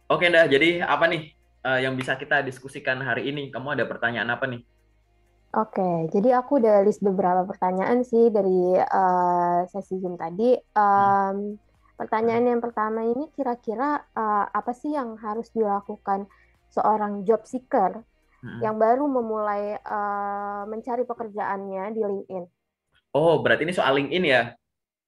Oke, dah. Jadi apa nih yang bisa kita diskusikan hari ini? Kamu ada pertanyaan apa nih? Oke, jadi aku udah list beberapa pertanyaan sih dari sesi Zoom tadi. Hmm. Pertanyaan yang pertama ini kira-kira apa sih yang harus dilakukan seorang job seeker Hmm. yang baru memulai mencari pekerjaannya di LinkedIn? Oh, berarti ini soal LinkedIn ya?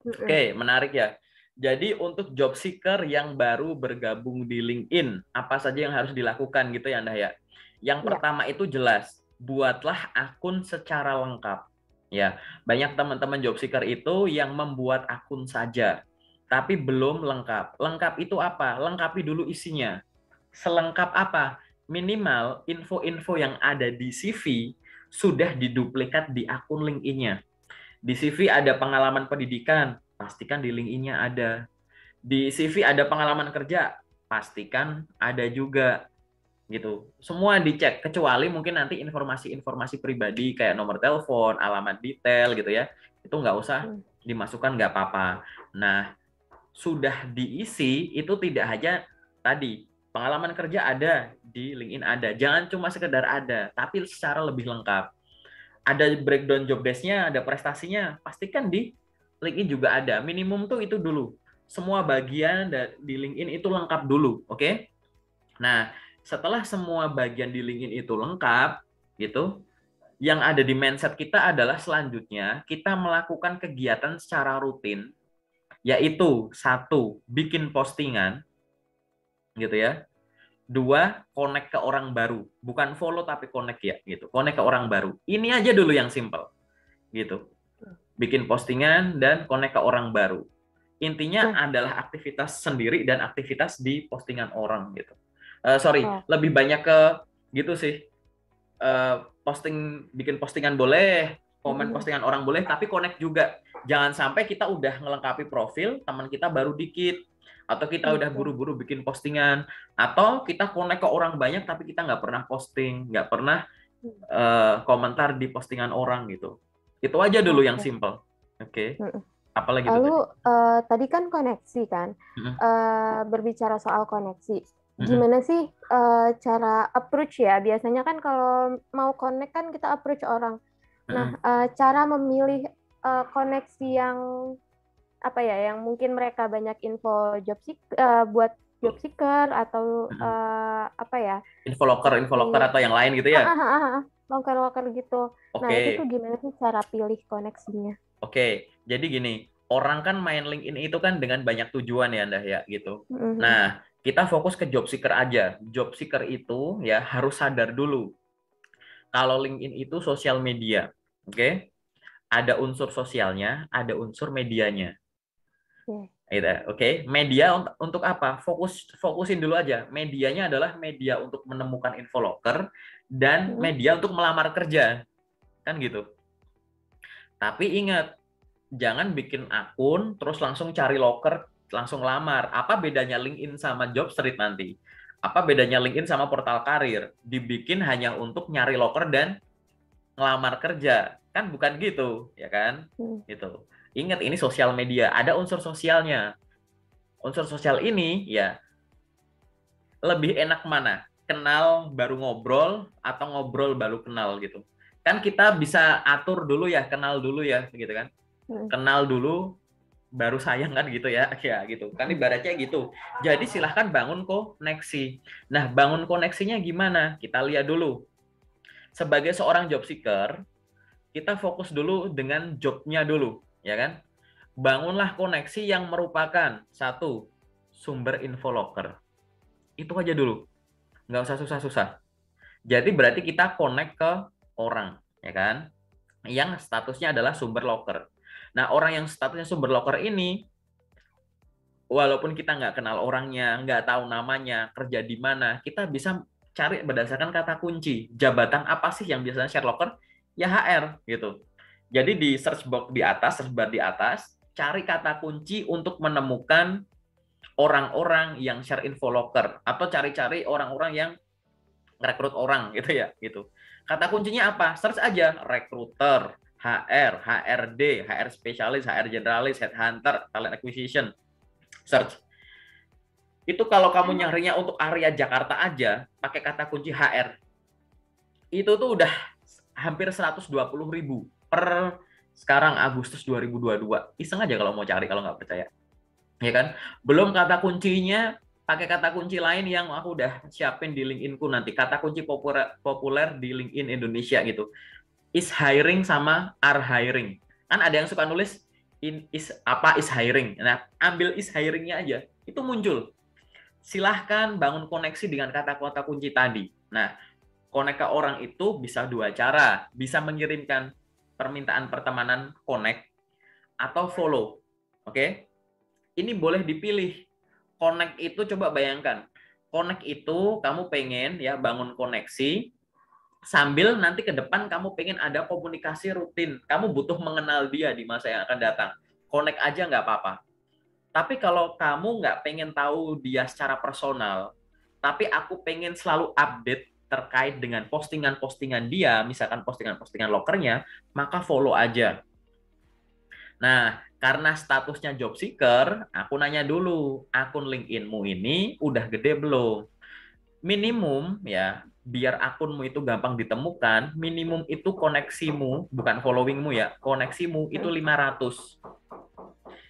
Mm-mm. Oke, menarik ya. Jadi untuk job seeker yang baru bergabung di LinkedIn, apa saja yang harus dilakukan gitu ya, Anda ya? Yang Ya, pertama itu jelas, buatlah akun secara lengkap. Ya, banyak teman-teman job seeker itu yang membuat akun saja, tapi belum lengkap. Lengkap itu apa? Lengkapi dulu isinya. Selengkap apa? Minimal info-info yang ada di CV sudah diduplikat di akun LinkedIn-nya. Di CV ada pengalaman pendidikan, pastikan di LinkedIn-nya ada. Di CV ada pengalaman kerja, pastikan ada juga gitu. Semua dicek kecuali mungkin nanti informasi-informasi pribadi kayak nomor telepon, alamat detail gitu ya. Itu nggak usah mm, dimasukkan, nggak apa-apa. Nah, sudah diisi itu tidak hanya tadi pengalaman kerja ada di LinkedIn ada. Jangan cuma sekedar ada, tapi secara lebih lengkap. Ada breakdown job desk-nya, ada prestasinya, pastikan di LinkedIn juga ada. Minimum tuh itu dulu. Semua bagian di LinkedIn itu lengkap dulu, oke? Okay? Nah, setelah semua bagian di LinkedIn itu lengkap, gitu, yang ada di mindset kita adalah selanjutnya kita melakukan kegiatan secara rutin, yaitu satu, bikin postingan, gitu ya. Dua, connect ke orang baru. Bukan follow tapi connect ya, gitu. Connect ke orang baru. Ini aja dulu yang simple, gitu. Bikin postingan dan connect ke orang baru. Intinya nah, adalah aktivitas sendiri dan aktivitas di postingan orang gitu. Sorry, oh, lebih banyak ke gitu sih. Bikin postingan boleh, komen mm, postingan orang boleh, tapi connect juga. Jangan sampai kita udah melengkapi profil, teman kita baru dikit, atau kita udah oke. buru-buru bikin postingan, atau kita connect ke orang banyak tapi kita nggak pernah posting, nggak pernah komentar di postingan orang gitu. Itu aja dulu yang Oke. simple. Oke, okay. Mm. Apalagi itu Lalu tadi? tadi kan koneksi kan. Mm-mm. Berbicara soal koneksi, Mm-mm. gimana sih cara approach ya? Biasanya kan kalau mau connect kan kita approach orang. Nah, Mm-mm. cara memilih koneksi yang apa ya, yang mungkin mereka banyak info buat job seeker atau Mm-mm. apa ya, Info seperti locker atau yang lain gitu ah, ya? ah, ah, ah, loker-loker gitu. Nah, itu tuh Oke, gimana sih cara pilih koneksinya? oke. Jadi gini, orang kan main LinkedIn itu kan dengan banyak tujuan ya, Anda ya, gitu. Mhm. Nah, kita fokus ke job seeker aja. Job seeker itu ya harus sadar dulu kalau LinkedIn itu sosial media. Oke? Ada unsur sosialnya, ada unsur medianya. Oke. Gitu, oke. Media untuk apa? Fokusin dulu aja. Medianya adalah media untuk menemukan info loker dan Mhm. media untuk melamar kerja, kan gitu. Tapi ingat, jangan bikin akun terus langsung cari loker, langsung lamar. Apa bedanya LinkedIn sama Jobstreet nanti? Apa bedanya LinkedIn sama portal karir? Dibikin hanya untuk nyari loker dan ngelamar kerja. Kan bukan gitu, ya kan? Hmm. Gitu. Ingat ini sosial media, ada unsur sosialnya. Unsur sosial ini ya lebih enak mana? Kenal baru ngobrol atau ngobrol baru kenal gitu. Kan kita bisa atur dulu ya, kenal dulu ya gitu kan. Hmm. Kenal dulu baru sayang kan gitu ya. Ya gitu. Kan ibaratnya gitu. Jadi silahkan bangun koneksi. Nah, bangun koneksinya gimana? Kita lihat dulu. Sebagai seorang job seeker, kita fokus dulu dengan jobnya dulu, ya kan? Bangunlah koneksi yang merupakan satu sumber info loker. Itu aja dulu, nggak usah susah-susah. Jadi berarti kita connect ke orang, ya kan? Yang statusnya adalah sumber loker. Nah, orang yang statusnya sumber loker ini, walaupun kita nggak kenal orangnya, nggak tahu namanya, kerja di mana, kita bisa cari berdasarkan kata kunci. Jabatan apa sih yang biasanya share loker? Ya HR, gitu. Jadi di search box di atas, search bar di atas, cari kata kunci untuk menemukan orang-orang yang share info loker atau cari-cari orang-orang yang rekrut orang gitu ya gitu. Kata kuncinya apa? Search aja recruiter, HR, HRD, HR spesialis, HR generalis, headhunter, talent acquisition. Search. Itu kalau kamu nyarinya untuk area Jakarta aja, pakai kata kunci HR, itu tuh udah hampir 120.000 per sekarang Agustus 2022. Iseng aja kalau mau cari, kalau nggak percaya. Ya kan? Belum kata kuncinya, pakai kata kunci lain yang aku udah siapin di LinkedIn-ku nanti. Kata kunci populer di LinkedIn Indonesia gitu. Is hiring sama are hiring. Kan ada yang suka nulis is hiring. Nah, ambil is hiring-nya aja. Itu muncul. Silahkan bangun koneksi dengan kata-kata kunci tadi. Nah, connect ke orang itu bisa dua cara. Bisa mengirimkan permintaan pertemanan connect atau follow. Oke? Ini boleh dipilih. Connect itu coba bayangkan. Connect itu kamu pengen ya bangun koneksi sambil nanti ke depan kamu pengen ada komunikasi rutin. Kamu butuh mengenal dia di masa yang akan datang. Connect aja nggak apa-apa. Tapi kalau kamu nggak pengen tahu dia secara personal, tapi aku pengen selalu update terkait dengan postingan-postingan dia, misalkan postingan-postingan lokernya, maka follow aja. Nah, karena statusnya job seeker, aku nanya dulu, akun LinkedIn-mu ini udah gede belum? Minimum ya, biar akunmu itu gampang ditemukan, minimum itu koneksimu, bukan followingmu ya, koneksimu itu 500.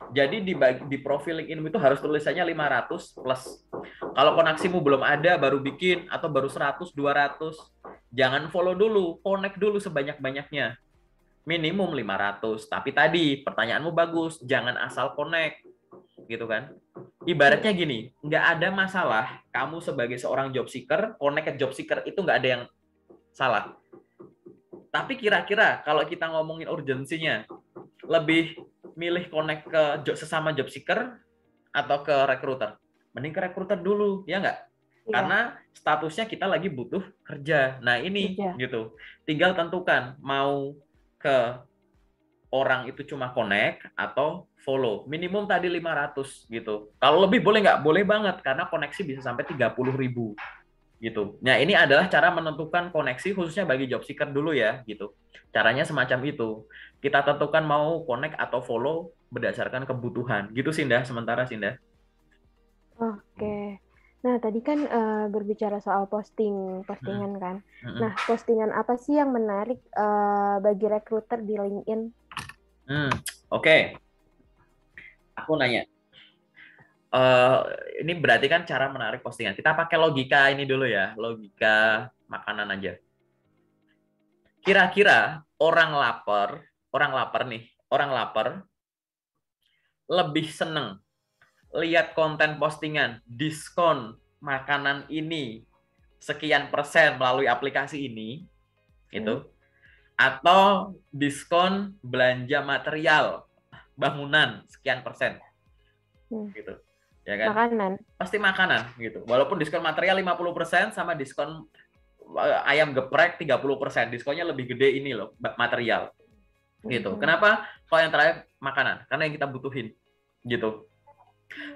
Jadi di profil LinkedIn itu harus tulisannya 500 plus. Kalau koneksimu belum ada, baru bikin, atau baru 100, 200, jangan follow dulu, connect dulu sebanyak-banyaknya. Minimum 500. Tapi tadi, pertanyaanmu bagus, jangan asal connect. Gitu kan. Ibaratnya gini, nggak ada masalah kamu sebagai seorang job seeker, connect ke job seeker itu nggak ada yang salah. Tapi kira-kira kalau kita ngomongin urgensinya, lebih milih connect ke sesama job seeker atau ke recruiter? Mending ke recruiter dulu, ya nggak? Iya. Karena statusnya kita lagi butuh kerja. Nah ini gitu. Tinggal tentukan mau ke orang itu cuma connect atau follow. Minimum tadi 500 gitu. Kalau lebih boleh nggak? Boleh banget, karena koneksi bisa sampai 30.000 gitu. Nah ini adalah cara menentukan koneksi khususnya bagi job seeker dulu ya gitu. Caranya semacam itu. Kita tentukan mau connect atau follow berdasarkan kebutuhan. Gitu Sinda, sementara Sinda. Oke. Nah, tadi kan berbicara soal postingan kan. Nah, postingan apa sih yang menarik bagi rekruter di LinkedIn? Oke. Aku nanya. Ini berarti kan cara menarik postingan. Kita pakai logika ini dulu ya, logika makanan aja. Kira-kira orang lapar lebih seneng lihat konten postingan diskon makanan ini sekian persen melalui aplikasi ini, gitu, atau diskon belanja material bangunan sekian persen, gitu. Ya kan? Makanan. Pasti makanan gitu. Walaupun diskon material 50% sama diskon ayam geprek 30%. Diskonnya lebih gede ini loh, material. Gitu. Kenapa? Kalau yang terakhir makanan, karena yang kita butuhin. Gitu.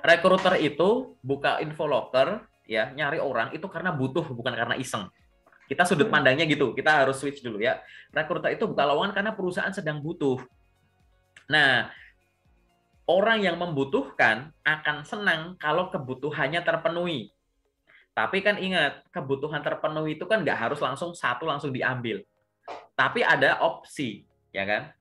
Recruiter itu buka info locker ya, nyari orang itu karena butuh, bukan karena iseng. Kita sudut pandangnya gitu. Kita harus switch dulu ya. Recruiter itu buka lowongan karena perusahaan sedang butuh. Nah, orang yang membutuhkan akan senang kalau kebutuhannya terpenuhi. Tapi kan ingat, kebutuhan terpenuhi itu kan nggak harus langsung diambil. Tapi ada opsi, ya kan?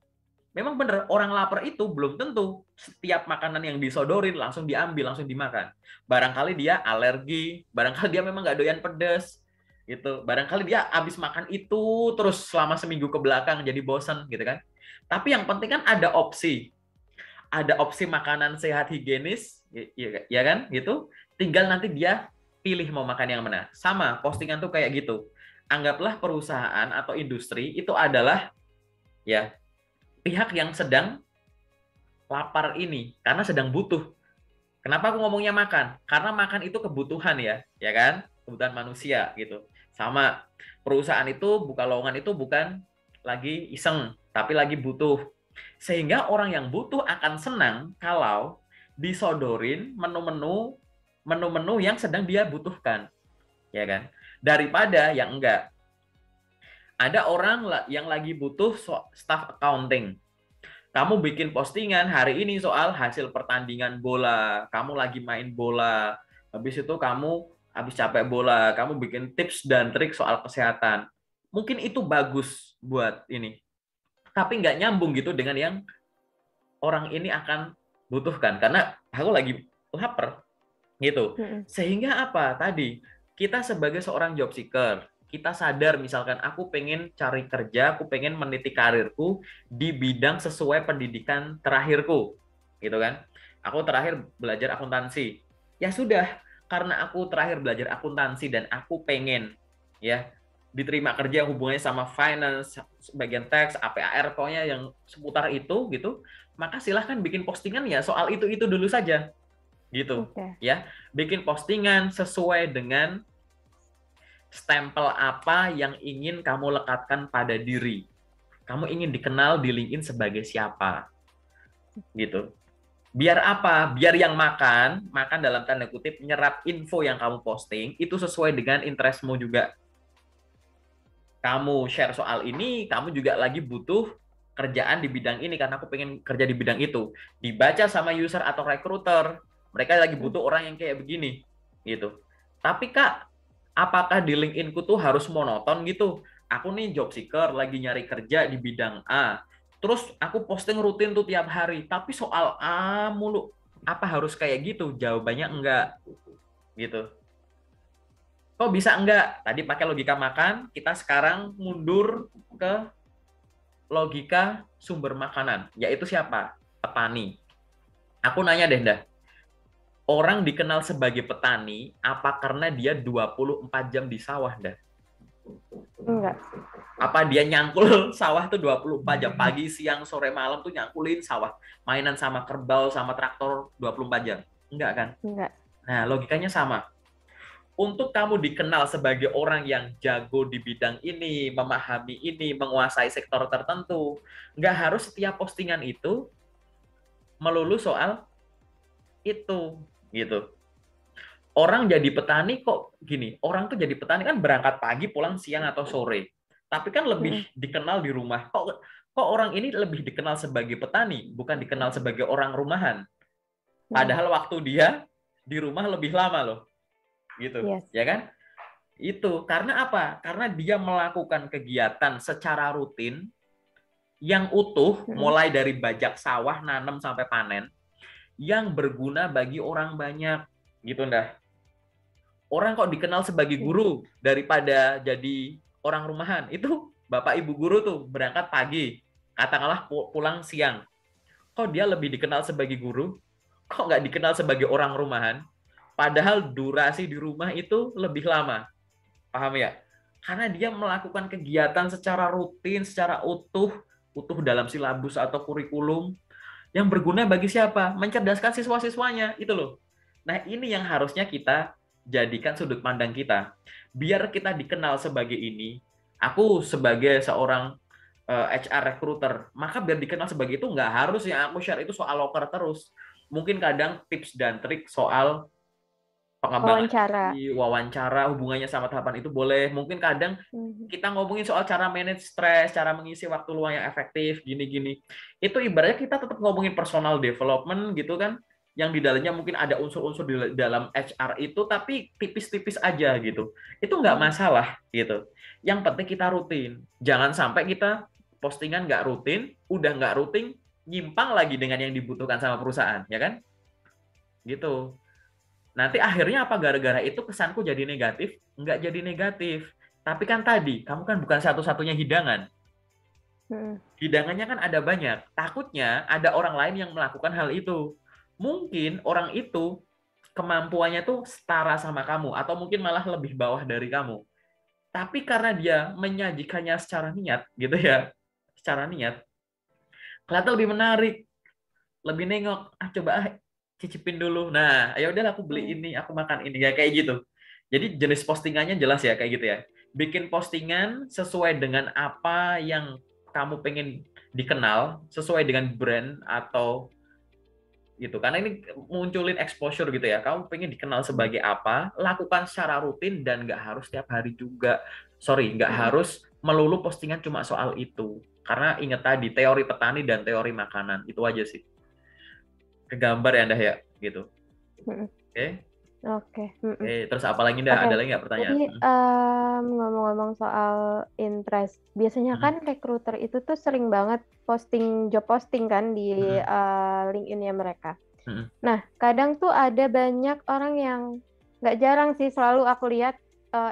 Memang benar, orang lapar itu belum tentu setiap makanan yang disodorin langsung diambil, langsung dimakan. Barangkali dia alergi, barangkali dia memang nggak doyan pedas, gitu. Barangkali dia habis makan itu terus selama seminggu ke belakang jadi bosan, gitu kan? Tapi yang penting kan ada opsi. Ada opsi makanan sehat higienis, ya kan, gitu. Tinggal nanti dia pilih mau makan yang mana. Sama, postingan tuh kayak gitu. Anggaplah perusahaan atau industri itu adalah ya pihak yang sedang lapar ini karena sedang butuh. Kenapa aku ngomongnya makan? Karena makan itu kebutuhan ya kan? Kebutuhan manusia gitu. Sama, perusahaan itu buka lowongan itu bukan lagi iseng, tapi lagi butuh. Sehingga orang yang butuh akan senang kalau disodorin menu-menu yang sedang dia butuhkan, ya kan? Daripada yang enggak. Ada orang yang lagi butuh staff accounting. Kamu bikin postingan hari ini soal hasil pertandingan bola, kamu lagi main bola, Habis itu kamu habis capek bola, kamu bikin tips dan trik soal kesehatan. Mungkin itu bagus buat ini, tapi nggak nyambung gitu dengan yang orang ini akan butuhkan. Karena aku lagi lapar gitu. Sehingga apa? Tadi kita sebagai seorang job seeker, kita sadar misalkan aku pengen cari kerja, aku pengen meniti karirku di bidang sesuai pendidikan terakhirku, gitu kan? Aku terakhir belajar akuntansi. Ya sudah, karena aku terakhir belajar akuntansi dan aku pengen ya diterima kerja yang hubungannya sama finance, bagian tax, APAR, pokoknya yang seputar itu gitu, maka silahkan bikin postingan ya soal itu dulu saja gitu ya, bikin postingan sesuai dengan stempel apa yang ingin kamu lekatkan pada diri. Kamu ingin dikenal di LinkedIn sebagai siapa gitu. Biar apa? Biar yang makan dalam tanda kutip nyerap info yang kamu posting itu sesuai dengan interestmu juga. Kamu share soal ini, kamu juga lagi butuh kerjaan di bidang ini karena aku pengen kerja di bidang itu. Dibaca sama user atau recruiter, mereka lagi butuh orang yang kayak begini gitu. Tapi Kak, apakah di LinkedIn-ku tuh harus monoton gitu? Aku nih job seeker lagi nyari kerja di bidang A. Terus aku posting rutin tuh tiap hari, tapi soal A mulu. Apa harus kayak gitu? Jawabannya enggak gitu. Kok bisa enggak? Tadi pakai logika makan, kita sekarang mundur ke logika sumber makanan, yaitu siapa? Petani. Aku nanya deh, dah. Orang dikenal sebagai petani, apa karena dia 24 jam di sawah, dah? Enggak. Apa dia nyangkul sawah tuh 24 jam, pagi, siang, sore, malam tuh nyangkulin sawah, mainan sama kerbau, sama traktor 24 jam? Enggak kan? Enggak. Nah, logikanya sama. Untuk kamu dikenal sebagai orang yang jago di bidang ini, memahami ini, menguasai sektor tertentu, nggak harus setiap postingan itu melulu soal itu, gitu. Orang jadi petani kok gini, orang tuh jadi petani kan berangkat pagi, pulang siang atau sore. Tapi kan lebih dikenal di rumah. Kok orang ini lebih dikenal sebagai petani, bukan dikenal sebagai orang rumahan. Padahal waktu dia di rumah lebih lama loh. Gitu. Yes. Ya kan? Itu karena apa? Karena dia melakukan kegiatan secara rutin yang utuh, mulai dari bajak sawah, nanam sampai panen, yang berguna bagi orang banyak, gitu ndah. Orang kok dikenal sebagai guru daripada jadi orang rumahan. Itu bapak ibu guru tuh berangkat pagi, katakanlah pulang siang. Kok dia lebih dikenal sebagai guru? Kok nggak dikenal sebagai orang rumahan? Padahal durasi di rumah itu lebih lama. Paham ya? Karena dia melakukan kegiatan secara rutin, secara utuh dalam silabus atau kurikulum yang berguna bagi siapa? Mencerdaskan siswa-siswanya, itu loh. Nah, ini yang harusnya kita jadikan sudut pandang kita. Biar kita dikenal sebagai ini, aku sebagai seorang HR recruiter, maka biar dikenal sebagai itu nggak harus yang aku share itu soal loker terus. Mungkin kadang tips dan trik soal pengembangan wawancara hubungannya sama tahapan itu boleh. Mungkin kadang kita ngomongin soal cara manage stres, cara mengisi waktu luang yang efektif, gini-gini. Itu ibaratnya kita tetap ngomongin personal development gitu kan, yang di dalamnya mungkin ada unsur-unsur di dalam HR itu, tapi tipis-tipis aja gitu. Itu nggak masalah gitu. Yang penting kita rutin. Jangan sampai kita postingan nggak rutin, udah nggak rutin, nyimpang lagi dengan yang dibutuhkan sama perusahaan, ya kan? Gitu. Nanti akhirnya apa? Gara-gara itu kesanku jadi negatif? Nggak jadi negatif. Tapi kan tadi, kamu kan bukan satu-satunya hidangan. Hidangannya kan ada banyak. Takutnya ada orang lain yang melakukan hal itu. Mungkin orang itu kemampuannya tuh setara sama kamu, atau mungkin malah lebih bawah dari kamu. Tapi karena dia menyajikannya secara niat, gitu ya, secara niat, kelihatan lebih menarik, lebih nengok, coba cicipin dulu. Nah, ya udah aku beli ini, aku makan ini, ya kayak gitu. Jadi jenis postingannya jelas ya kayak gitu ya. Bikin postingan sesuai dengan apa yang kamu pengen dikenal, sesuai dengan brand atau gitu. Karena ini munculin exposure gitu ya. Kamu pengen dikenal sebagai apa, lakukan secara rutin dan nggak harus tiap hari juga. Sorry, nggak harus melulu postingan cuma soal itu. Karena ingat tadi, teori petani dan teori makanan. Itu aja sih. Kegambar ya Anda ya, gitu. Oke. Oke. Terus apa lagi dah? Oke, Ada lagi nggak pertanyaan? jadi ngomong-ngomong soal interest, biasanya Hmm, kan recruiter itu tuh sering banget posting job posting kan di hmm, LinkedIn-nya mereka. hmm. Nah, kadang tuh ada banyak orang yang nggak jarang sih, selalu aku lihat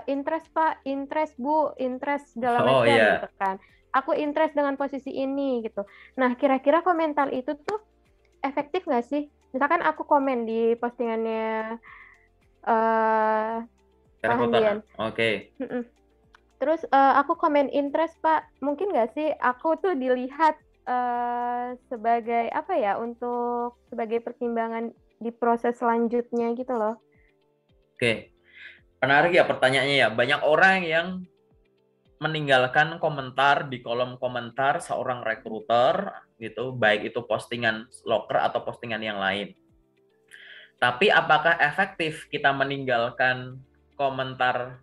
interest Pak, interest Bu, interest segala Oh macam gitu iya, kan. Aku interest dengan posisi ini gitu. Nah, kira-kira komentar itu tuh efektif nggak sih? Misalkan aku komen di postingannya eh Pak recruiter. Handian. Oke. Mm-mm. Terus aku komen interest Pak, mungkin nggak sih aku tuh dilihat sebagai apa ya, untuk sebagai pertimbangan di proses selanjutnya gitu loh. Oke. Menarik ya pertanyaannya ya. Banyak orang yang meninggalkan komentar di kolom komentar seorang rekruter gitu, baik itu postingan loker atau postingan yang lain. Tapi apakah efektif kita meninggalkan komentar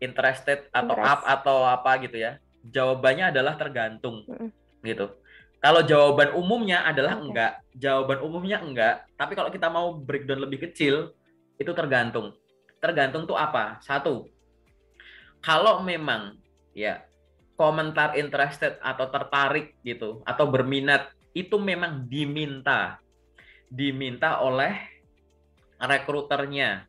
interested atau up Interest. atau apa gitu ya? Jawabannya adalah tergantung Mm-mm. gitu. Kalau jawaban umumnya adalah Oke. enggak, jawaban umumnya enggak. Tapi kalau kita mau breakdown lebih kecil, itu tergantung. Tergantung tuh apa? Satu, kalau memang ya komentar interested atau tertarik gitu atau berminat itu memang diminta oleh rekruternya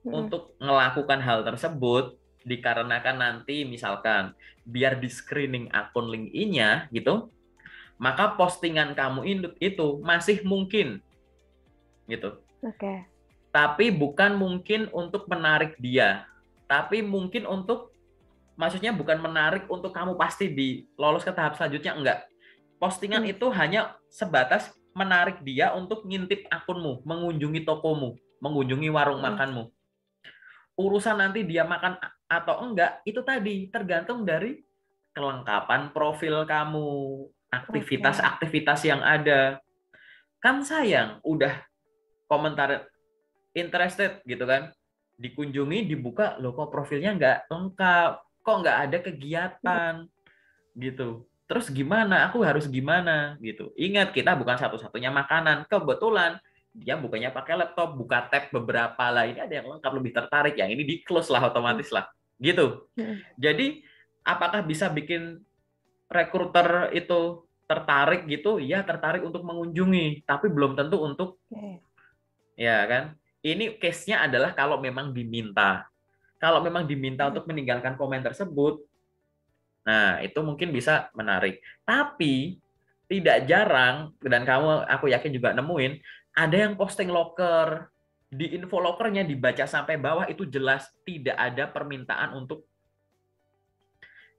Mm-mm. untuk melakukan hal tersebut dikarenakan nanti misalkan biar di screening akun LinkedIn-nya gitu, maka postingan kamu itu masih mungkin gitu. Oke. Tapi bukan mungkin untuk menarik dia, tapi mungkin untuk, maksudnya bukan menarik untuk kamu pasti lolos ke tahap selanjutnya, enggak. Postingan Mm. itu hanya sebatas menarik dia untuk ngintip akunmu, mengunjungi tokomu, mengunjungi warung Mm. makanmu. Urusan nanti dia makan atau enggak, itu tadi tergantung dari kelengkapan profil kamu, Oke. aktivitas-aktivitas yang ada. Kan sayang, udah komentar interested gitu kan, dikunjungi, dibuka, loh kok profilnya nggak lengkap, kok nggak ada Mm. kegiatan gitu. Terus gimana? Aku harus gimana gitu. Ingat, kita bukan satu-satunya makanan. Kebetulan dia bukanya pakai laptop, buka tab beberapa lah. Ini ada yang lengkap, lebih tertarik. Yang ini di close lah, Mm. otomatis lah. Gitu. Mm. Jadi, apakah bisa bikin rekruter itu tertarik gitu? Ya, tertarik untuk mengunjungi. Tapi belum tentu untuk, Oke. ya kan? Ini case-nya adalah kalau memang diminta. Kalau memang diminta Mm. untuk meninggalkan komen tersebut, nah, itu mungkin bisa menarik. Tapi tidak jarang, dan aku yakin juga nemuin, ada yang posting loker. Di info lokernya dibaca sampai bawah itu jelas tidak ada permintaan untuk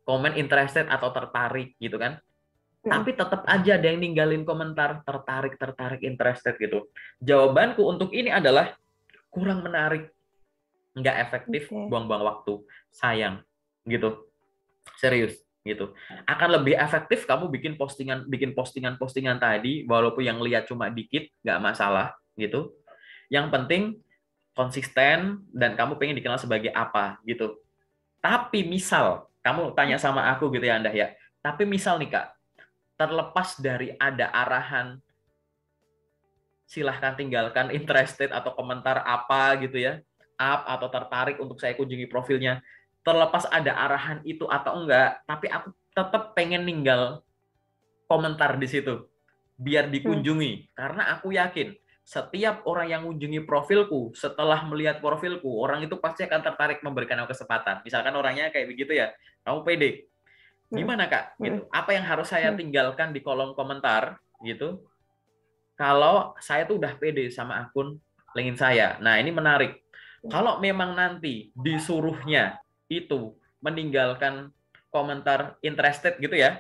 komen interested atau tertarik gitu kan. Mm. Tapi tetap aja ada yang ninggalin komentar tertarik, tertarik, interested gitu. Jawabanku untuk ini adalah kurang menarik, nggak efektif, Oke. buang-buang waktu, sayang gitu. Serius gitu. Akan lebih efektif kamu bikin postingan tadi, walaupun yang lihat cuma dikit, nggak masalah gitu. Yang penting konsisten dan kamu pengen dikenal sebagai apa gitu. Tapi misal kamu tanya sama aku gitu ya Anda ya. Tapi misal nih Kak, terlepas dari ada arahan silahkan tinggalkan interested atau komentar apa gitu ya, up atau tertarik untuk saya kunjungi profilnya, terlepas ada arahan itu atau enggak, tapi aku tetap pengen ninggal komentar di situ biar Mm. dikunjungi, karena aku yakin setiap orang yang mengunjungi profilku, setelah melihat profilku, orang itu pasti akan tertarik memberikan aku kesempatan. Misalkan orangnya kayak begitu ya, kamu pede, Mm. gimana Kak Mm. gitu, apa yang harus saya Mm. tinggalkan di kolom komentar gitu kalau saya tuh udah pede sama akun LinkedIn saya. Nah, ini menarik. Kalau memang nanti disuruhnya itu meninggalkan komentar interested gitu ya,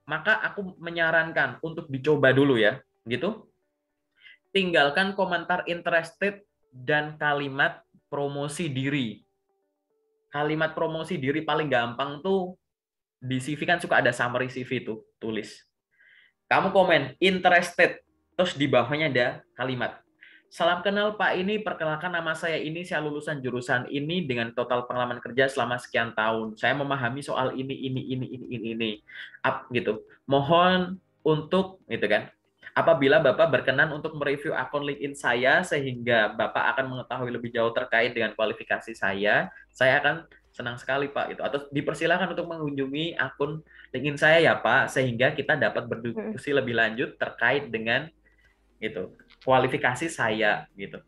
maka aku menyarankan untuk dicoba dulu ya, gitu. Tinggalkan komentar interested dan kalimat promosi diri. Kalimat promosi diri paling gampang tuh di CV kan suka ada summary CV tuh, tulis. Kamu komen interested, terus di bawahnya ada kalimat. Salam kenal Pak, ini perkenalkan nama saya ini, saya lulusan jurusan ini dengan total pengalaman kerja selama sekian tahun. Saya memahami soal ini, up gitu. Mohon untuk gitu kan. Apabila Bapak berkenan untuk mereview akun LinkedIn saya sehingga Bapak akan mengetahui lebih jauh terkait dengan kualifikasi saya akan senang sekali Pak itu. Atau dipersilakan untuk mengunjungi akun LinkedIn saya ya Pak, sehingga kita dapat berdiskusi lebih lanjut terkait dengan itu kualifikasi saya gitu.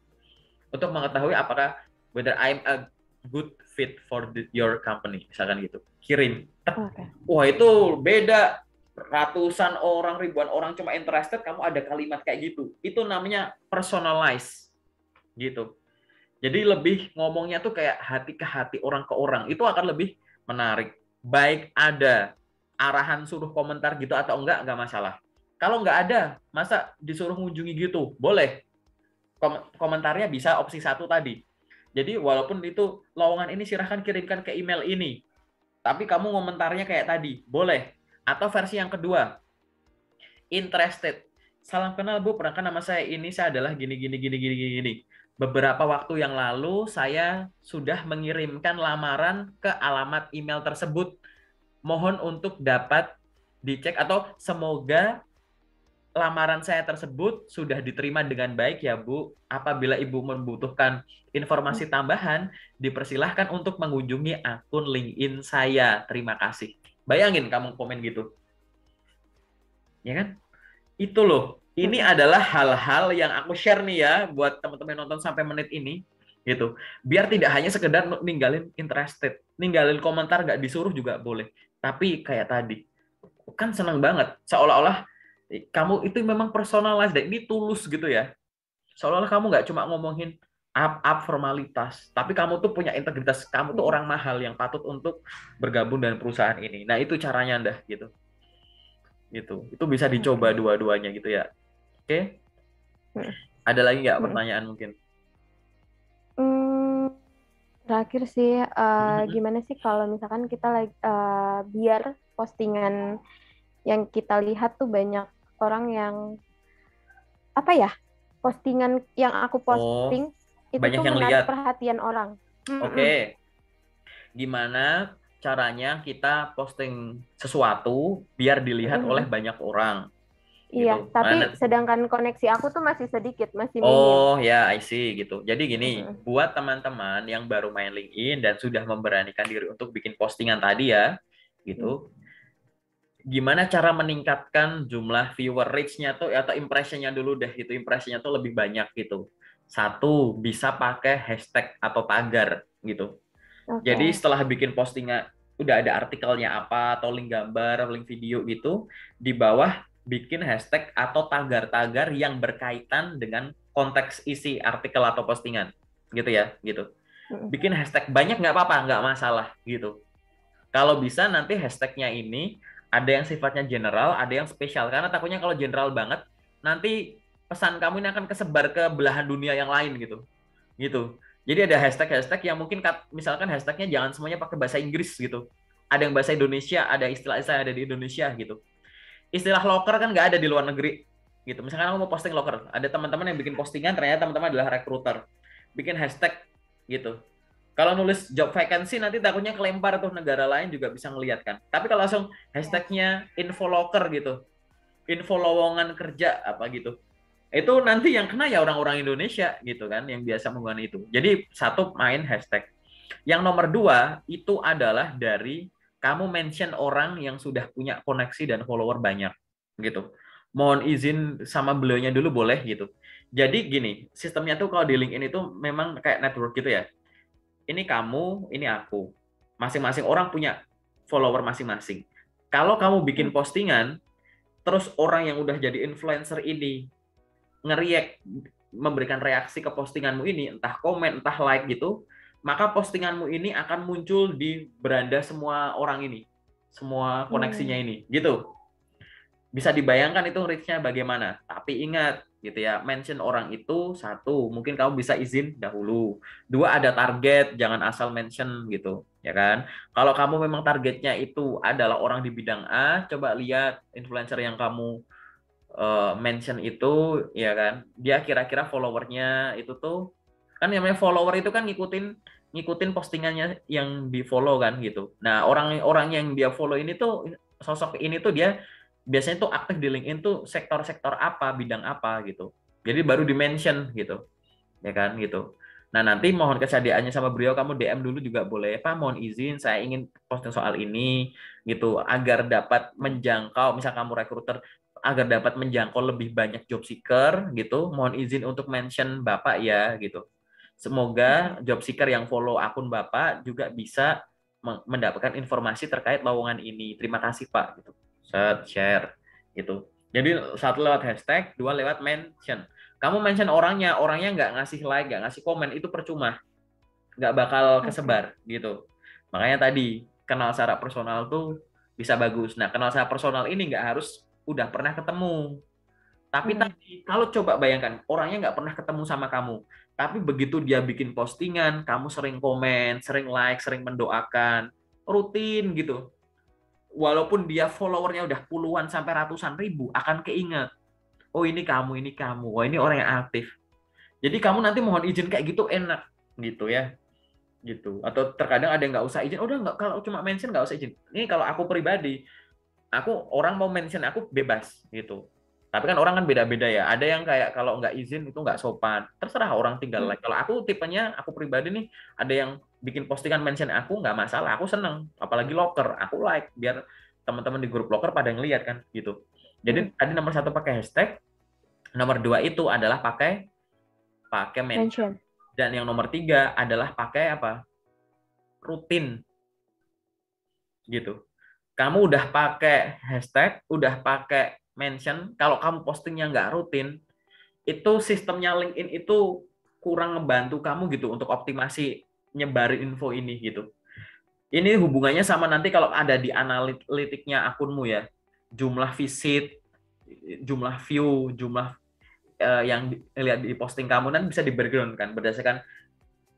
Untuk mengetahui apakah whether I'm a good fit for your company, misalkan gitu. Kirim. Oke. Wah, itu beda. Ratusan orang, ribuan orang cuma interested, kamu ada kalimat kayak gitu. Itu namanya personalize gitu. Jadi lebih ngomongnya tuh kayak hati ke hati, orang ke orang. Itu akan lebih menarik. Baik ada arahan suruh komentar gitu atau enggak masalah. Kalau nggak ada, masa disuruh mengunjungi gitu? Boleh. Komentarnya bisa opsi 1 tadi. Jadi walaupun itu lowongan ini silahkan kirimkan ke email ini. Tapi kamu komentarnya kayak tadi, boleh. Atau versi yang kedua, interested. Salam kenal Bu, perkenalkan nama saya ini, saya adalah gini gini gini gini gini. Beberapa waktu yang lalu saya sudah mengirimkan lamaran ke alamat email tersebut. Mohon untuk dapat dicek atau semoga lamaran saya tersebut sudah diterima dengan baik ya Bu. Apabila Ibu membutuhkan informasi tambahan, dipersilahkan untuk mengunjungi akun LinkedIn saya. Terima kasih. Bayangin kamu komen gitu. Ya kan? Itu loh. Ini adalah hal-hal yang aku share nih ya buat teman-teman yang nonton sampai menit ini gitu. Biar tidak hanya sekedar ninggalin interested, ninggalin komentar nggak disuruh juga boleh. Tapi kayak tadi, kan senang banget. Seolah-olah kamu itu memang personalize dan ini tulus gitu ya. Seolah-olah kamu nggak cuma ngomongin up formalitas, tapi kamu tuh punya integritas. Kamu tuh orang mahal yang patut untuk bergabung dengan perusahaan ini. Nah itu caranya dah gitu. Gitu. Itu bisa dicoba dua-duanya gitu ya. Oke? Ada lagi nggak pertanyaan mungkin? Terakhir sih, gimana sih kalau misalkan kita lagi biar postingan yang kita lihat tuh banyak orang yang apa ya, postingan yang aku posting itu banyak tuh yang menarik lihat. perhatian orang. Oke. Gimana caranya kita posting sesuatu biar dilihat oleh banyak orang? Iya, Gitu. tapi sedangkan koneksi aku tuh masih sedikit, masih minim. Oh ya, I see gitu. Jadi gini, buat teman-teman yang baru main LinkedIn dan sudah memberanikan diri untuk bikin postingan tadi ya, gitu. Gimana cara meningkatkan jumlah viewer reach-nya tuh atau impression-nya dulu deh, itu impression-nya tuh lebih banyak gitu. Satu, bisa pakai hashtag atau tagar gitu. Jadi setelah bikin postingan, udah ada artikelnya apa, atau link gambar, link video gitu, di bawah bikin hashtag atau tagar-tagar yang berkaitan dengan konteks isi artikel atau postingan. Gitu ya, gitu. Bikin hashtag banyak nggak apa-apa, nggak masalah gitu. Kalau bisa nanti hashtagnya ini ada yang sifatnya general, ada yang spesial. Karena takutnya kalau general banget, nanti pesan kamu ini akan kesebar ke belahan dunia yang lain gitu. Gitu. Jadi ada hashtag-hashtag yang mungkin misalkan hashtagnya jangan semuanya pakai bahasa Inggris gitu. Ada yang bahasa Indonesia, ada istilah-istilah yang ada di Indonesia gitu. Istilah loker kan nggak ada di luar negeri gitu. Misalkan aku mau posting loker, ada teman-teman yang bikin postingan ternyata teman-teman adalah recruiter. Bikin hashtag gitu. Kalau nulis job vacancy nanti takutnya kelempar tuh negara lain juga bisa ngeliat kan. Tapi kalau langsung hashtagnya info loker gitu, info lowongan kerja apa gitu, itu nanti yang kena ya orang-orang Indonesia gitu kan, yang biasa menggunakan itu. Jadi satu, main hashtag. Yang nomor dua itu adalah dari kamu mention orang yang sudah punya koneksi dan follower banyak gitu. Mohon izin sama beliaunya dulu boleh gitu. Jadi gini, sistemnya tuh kalau di LinkedIn itu memang kayak network gitu ya. Ini kamu, ini aku. Masing-masing orang punya follower masing-masing. Kalau kamu bikin postingan, terus orang yang udah jadi influencer ini nge-react, memberikan reaksi ke postinganmu ini, entah komen, entah like gitu, maka postinganmu ini akan muncul di beranda semua orang ini, semua koneksinya ini, gitu. Bisa dibayangkan itu reach-nya bagaimana. Tapi ingat, gitu ya, mention orang itu satu, mungkin kamu bisa izin dahulu. Dua, ada target, jangan asal mention gitu, ya kan? Kalau kamu memang targetnya itu adalah orang di bidang A, coba lihat influencer yang kamu mention itu, ya kan, dia kira-kira followernya itu tuh, kan namanya follower itu kan ngikutin postingannya yang di follow kan gitu. Nah orang-orang yang dia follow ini tuh, sosok ini tuh dia biasanya tuh aktif di LinkedIn tuh sektor-sektor apa, bidang apa gitu. Jadi baru di-mention gitu, ya kan gitu. Nah, nanti mohon kesediaannya sama beliau, kamu DM dulu juga boleh, Pak, mohon izin saya ingin posting soal ini gitu, agar dapat menjangkau, misal kamu rekruter, agar dapat menjangkau lebih banyak job seeker gitu, mohon izin untuk mention Bapak ya gitu. Semoga job seeker yang follow akun Bapak juga bisa mendapatkan informasi terkait lowongan ini. Terima kasih Pak gitu. Share gitu. Jadi satu lewat hashtag, dua lewat mention. Kamu mention orangnya, orangnya nggak ngasih like, nggak ngasih komen, itu percuma, nggak bakal kesebar gitu. Makanya tadi kenal secara personal tuh bisa bagus. Nah, kenal secara personal ini nggak harus udah pernah ketemu. Tapi tadi kalau coba bayangkan orangnya nggak pernah ketemu sama kamu, tapi begitu dia bikin postingan, kamu sering komen, sering like, sering mendoakan, rutin gitu. Walaupun dia followernya udah puluhan sampai ratusan ribu, akan keinget. Oh ini kamu, oh ini orang yang aktif. Jadi kamu nanti mohon izin kayak gitu enak gitu ya, gitu. Atau terkadang ada yang nggak usah izin, udah nggak, kalau cuma mention nggak usah izin. Ini kalau aku pribadi, aku orang mau mention aku bebas gitu. Tapi kan orang kan beda-beda ya. Ada yang kayak kalau nggak izin itu nggak sopan. Terserah orang tinggal like. Kalau aku tipenya, aku pribadi nih, ada yang bikin postingan mention aku nggak masalah. Aku seneng. Apalagi locker, aku like biar teman-teman di grup locker pada ngeliat kan gitu. Jadi tadi nomor satu pakai hashtag, nomor dua itu adalah pakai pakai mention. Dan yang nomor tiga adalah pakai apa? Rutin gitu. Kamu udah pakai hashtag, udah pakai mention, kalau kamu postingnya nggak rutin, itu sistemnya LinkedIn itu kurang ngebantu kamu gitu untuk optimasi nyebarin info ini gitu. Ini hubungannya sama nanti kalau ada di analitiknya akunmu ya, jumlah visit, jumlah view, jumlah yang lihat di posting kamu, nanti bisa di background kan berdasarkan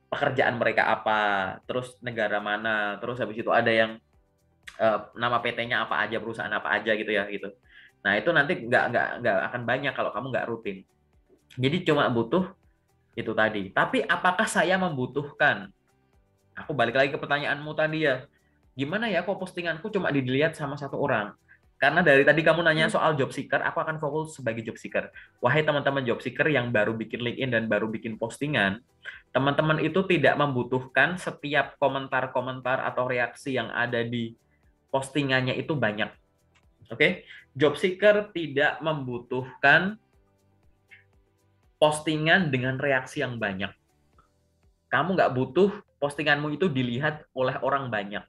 pekerjaan mereka apa, terus negara mana, terus habis itu ada yang nama PT-nya apa aja, perusahaan apa aja gitu ya gitu. Nah itu nanti nggak akan banyak kalau kamu nggak rutin. Jadi cuma butuh itu tadi. Tapi apakah saya membutuhkan? Aku balik lagi ke pertanyaanmu tadi ya. Gimana ya kok postinganku cuma dilihat sama satu orang? Karena dari tadi kamu nanya soal job seeker, aku akan fokus sebagai job seeker. Wahai teman-teman job seeker yang baru bikin LinkedIn dan baru bikin postingan, teman-teman itu tidak membutuhkan setiap komentar-komentar atau reaksi yang ada di postingannya itu banyak. Oke, job seeker tidak membutuhkan postingan dengan reaksi yang banyak. Kamu nggak butuh postinganmu itu dilihat oleh orang banyak.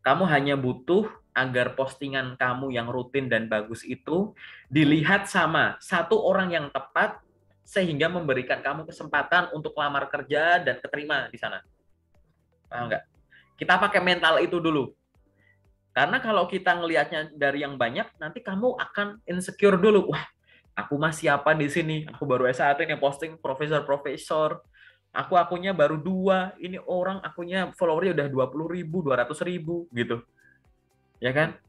Kamu hanya butuh agar postingan kamu yang rutin dan bagus itu dilihat sama satu orang yang tepat sehingga memberikan kamu kesempatan untuk lamar kerja dan keterima di sana. Paham nggak? Kita pakai mental itu dulu. Karena kalau kita ngelihatnya dari yang banyak, nanti kamu akan insecure dulu. Wah, aku mah siapa di sini? Aku baru S1 ini posting profesor-profesor. Aku akunnya baru 2. Ini orang akunnya followernya udah 20.000, 200.000 gitu. Ya kan?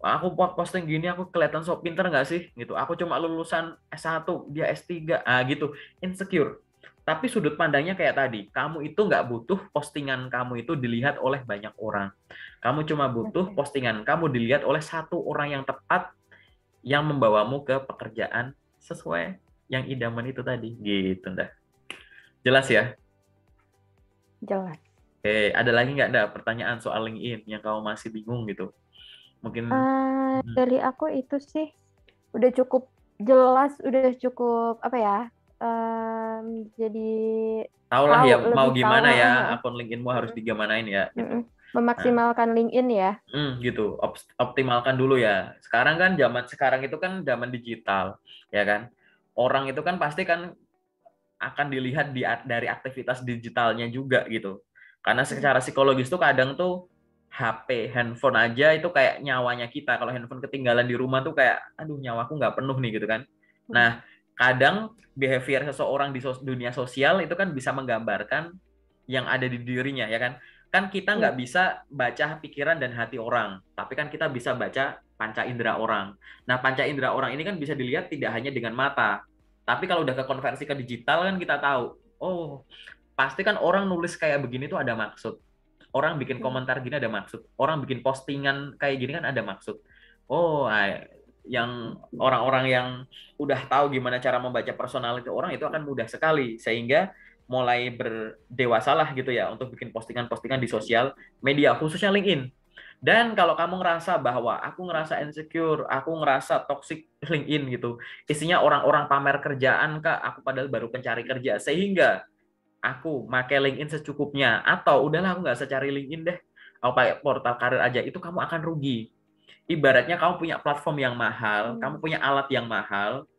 Wah, aku posting gini, aku kelihatan sok pinter nggak sih? Gitu. Aku cuma lulusan S1, dia S3. Ah, gitu. Insecure. Tapi sudut pandangnya kayak tadi, kamu itu nggak butuh postingan kamu itu dilihat oleh banyak orang. Kamu cuma butuh postingan kamu dilihat oleh satu orang yang tepat yang membawamu ke pekerjaan sesuai yang idaman itu tadi. Gitu, Nda. Jelas ya? Jelas. Oke, ada lagi nggak ada pertanyaan soal LinkedIn yang kamu masih bingung gitu? Mungkin Dari aku itu sih udah cukup jelas, udah cukup apa ya? Jadi tahulah ya mau lebih gimana tahu, ya akun LinkedIn-mu harus digimanain ya gitu. Nah, memaksimalkan LinkedIn ya. gitu. Optimalkan dulu ya. Sekarang kan sekarang itu kan zaman digital, ya kan? Orang itu kan pasti kan akan dilihat dari aktivitas digitalnya juga gitu. Karena secara psikologis tuh kadang tuh HP, handphone aja itu kayak nyawanya kita. Kalau handphone ketinggalan di rumah tuh kayak, aduh nyawaku nggak penuh nih gitu kan. Nah, kadang behavior seseorang di dunia sosial itu kan bisa menggambarkan yang ada di dirinya, ya kan? Kan kita nggak bisa baca pikiran dan hati orang, tapi kan kita bisa baca panca indera orang. Nah, panca indera orang ini kan bisa dilihat tidak hanya dengan mata, tapi kalau udah ke konversi ke digital kan kita tahu, oh pasti kan orang nulis kayak begini tuh ada maksud. Orang bikin komentar gini ada maksud. Orang bikin postingan kayak gini kan ada maksud. Oh, yang orang-orang yang udah tahu gimana cara membaca personality orang itu akan mudah sekali, sehingga mulai berdewasalah gitu ya untuk bikin postingan-postingan di sosial media khususnya LinkedIn. Dan kalau kamu ngerasa bahwa aku ngerasa insecure, aku ngerasa toxic LinkedIn gitu, isinya orang-orang pamer kerjaan kak, aku padahal baru pencari kerja, sehingga aku pakai LinkedIn secukupnya, atau udahlah aku nggak usah cari LinkedIn deh, aku pakai portal karir aja, itu kamu akan rugi. Ibaratnya kamu punya platform yang mahal, kamu punya alat yang mahal,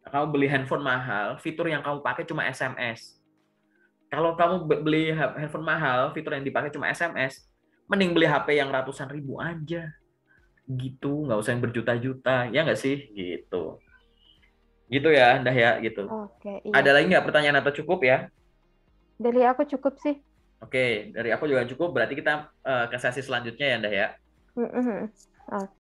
kamu beli handphone mahal, fitur yang kamu pakai cuma SMS. Kalau kamu beli handphone mahal, fitur yang dipakai cuma SMS, mending beli HP yang ratusan ribu aja. Gitu, nggak usah yang berjuta-juta, ya nggak sih? Gitu. Gitu ya, dah ya, gitu. Oke, iya Ada lagi sih. nggak pertanyaan atau cukup ya? Dari aku cukup sih. Oke, dari aku juga cukup, berarti kita ke sesi selanjutnya ya, dah ya. Mm-mm. Oke.